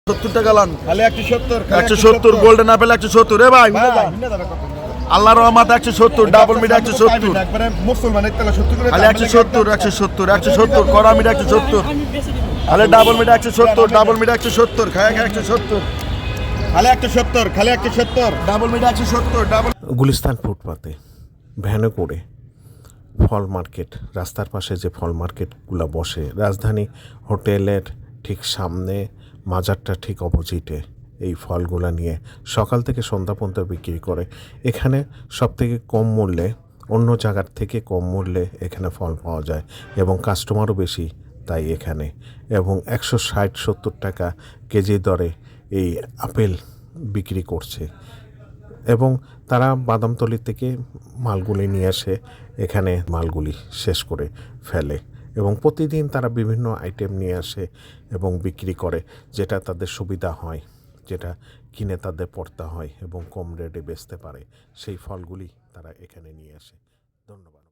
70 টাকা লান খালি 170 170 golden apple 170 রে ভাই আল্লাহর রহমত 170 ডাবল মিট 170 একবারে মুসলমান একটা 70 করে খালি 170 কড়া মিট 170 খালি ডাবল মিট 170 খায় 170 খালি 170 ডাবল মিট 170 ডাবল গুলিস্তান ফুটপাতে ভ্যানে করে ফল মার্কেট, রাস্তার পাশে যে ফল মার্কেটগুলো বসে, রাজধানী হোটেলের ঠিক সামনে, মাজারটা ঠিক অপোজিটে এই ফলগুলো নিয়ে সকাল থেকে সন্ধ্যা পর্যন্ত বিক্রি করে। এখানে সবথেকে কম মূল্যে, অন্য জায়গার থেকে কম মূল্যে এখানে ফল পাওয়া যায় এবং কাস্টমারও বেশি তাই এখানে। এবং 160-70 টাকা কেজি দরে এই আপেল বিক্রি করছে এবং তারা বাদামতলী থেকে মালগুলি নিয়ে আসে, এখানে মালগুলি শেষ করে ফেলে এবং প্রতিদিন তারা বিভিন্ন আইটেম নিয়ে আসে এবং বিক্রি করে, যেটা তাদের সুবিধা হয়, যেটা কিনে তাদের পড়তে হয় এবং কম রেটে বেচতে পারে। সেই ফলগুলি তারা এখানে নিয়ে আসে। ধন্যবাদ।